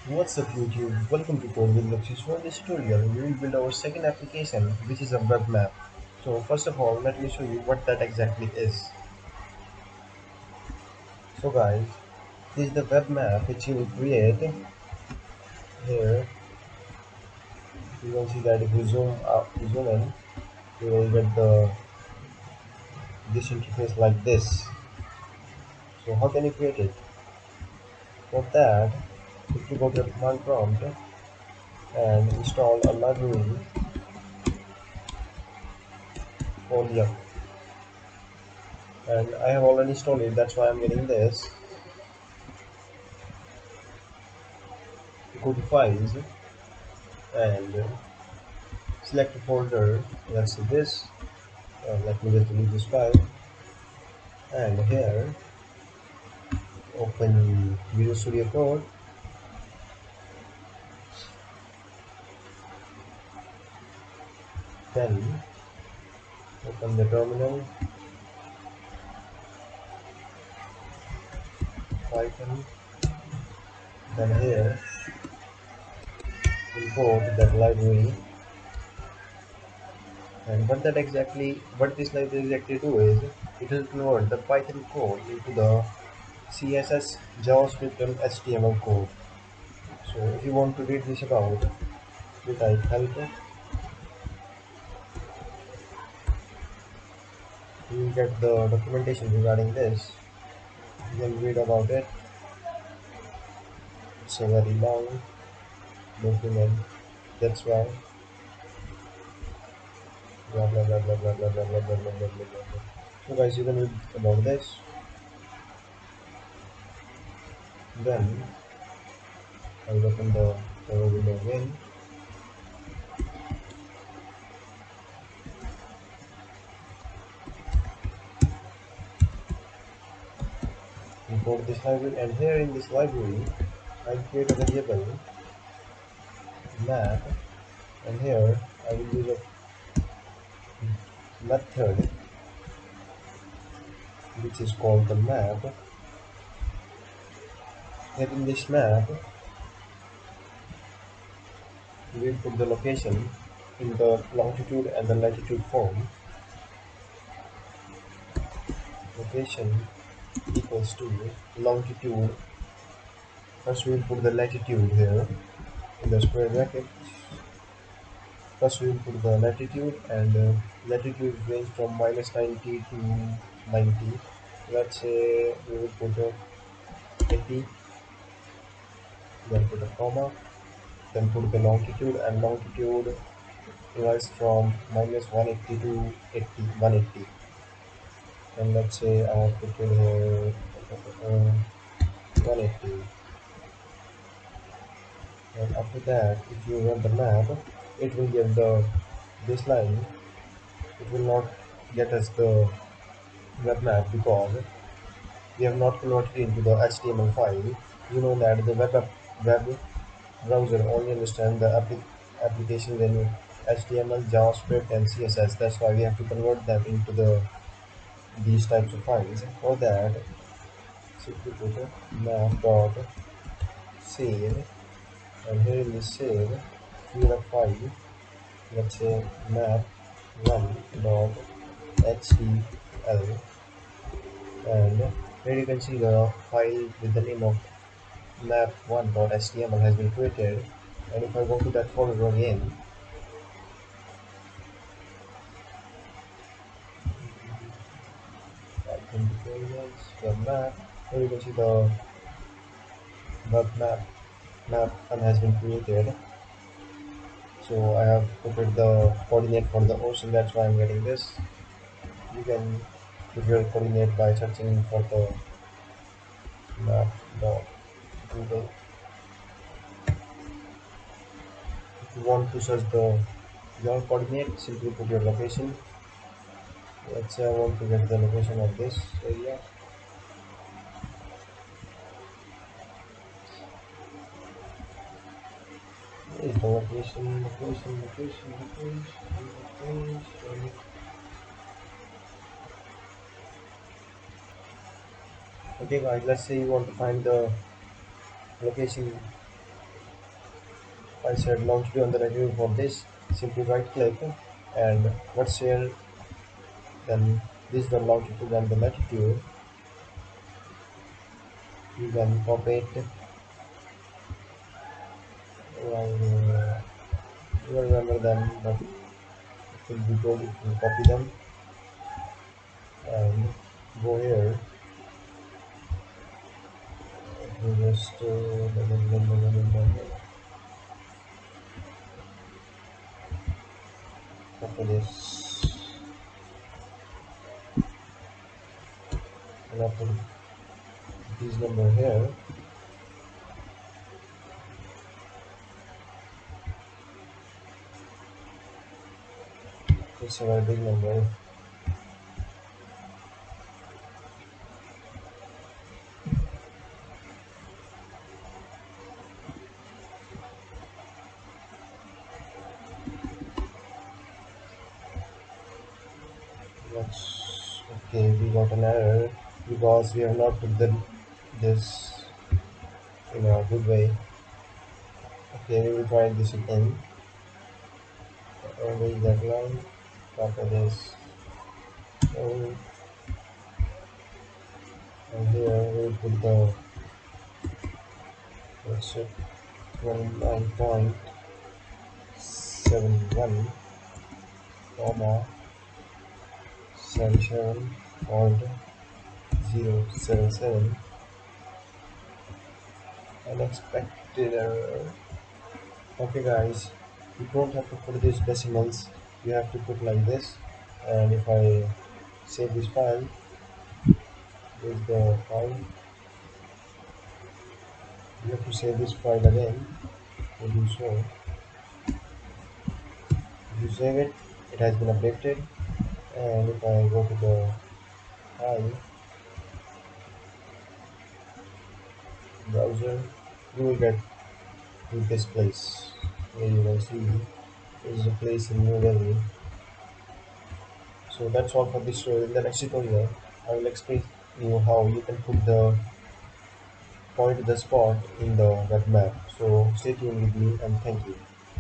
What's up YouTube? Welcome to Code with Lakshit. So in this tutorial, we will build our second application which is a web map. So first of all, let me show you what that exactly is. So guys, this is the web map which you will create. Here you can see that if you zoom in, you will get this interface like this. So how can you create it? For that, if you go to the command prompt and install a library folium, and I have already installed it, that's why I'm getting this. Go to files and select a folder. Let's see this. Let me just delete this file. And here, open Visual Studio Code. Then open the terminal, Python. Then here, import that library. And what this library exactly do is, it will convert the Python code into the CSS, JavaScript, and HTML code. So if you want to read this about, you type help. You will get the documentation regarding this. You can read about it. It's a very long document. That's why blah blah blah blah blah blah blah blah blah blah blah blah blah. So guys, you can read about this. Then I'll open the window again. Import this library, and here in this library, I'll create a variable map, and here I will use a method which is called the map. Here in this map, we will put the location in the longitude and the latitude form. Location equals to longitude. First we will put the latitude here in the square bracket. First we will put the latitude, and latitude range from -90 to 90. Let's say we will put 80, then put a comma, then put the longitude, and longitude rise from -180 to 80, 180. And let's say I have put it here 180. And after that, if you run the map, it will get this line. It will not get us the web map because we have not converted into the HTML file. You know that the web browser only understands the applications in HTML, JavaScript, and CSS. That's why we have to convert them into these types of files. For that, simply put map dot save, and here in this save, create a file. Let's say map one dot html, and here you can see the file with the name of map1.html has been created. And if I go to that folder again, Python deployments, web map, here you can see the web map has been created. So I have put the coordinate for the ocean, that's why I'm getting this. You can put your coordinate by searching for the map.google. If you want to search your coordinate, simply put your location. Let's say I want to get the location of this area. Where is the location. Okay guys, let's say you want to find the location I said longitude on the latitude. For this, simply right click and what's here, then this is the longitude and the latitude. You can copy it. Well, you remember them, but it will be good if you copy them and go here. You just copy this and I put this number here. It's a very big number. That's okay. We got an error because we have not put this in a good way. Okay, we will try this again. Erase that line. Copy this. Oh, and here we will put the Lakshit 29.71 comma 77.077 unexpected error. Okay guys, you don't have to put these decimals, you have to put like this. And if I save this file, this is the file. You have to save this file again to do so. If you save it, it has been updated. And if I go to the file browser, you will get to this place. Here you can see this is a place in New Delhi. So that's all for this tutorial. In the next tutorial, I will explain you how you can put the point to the spot in the web map. So stay tuned with me and thank you.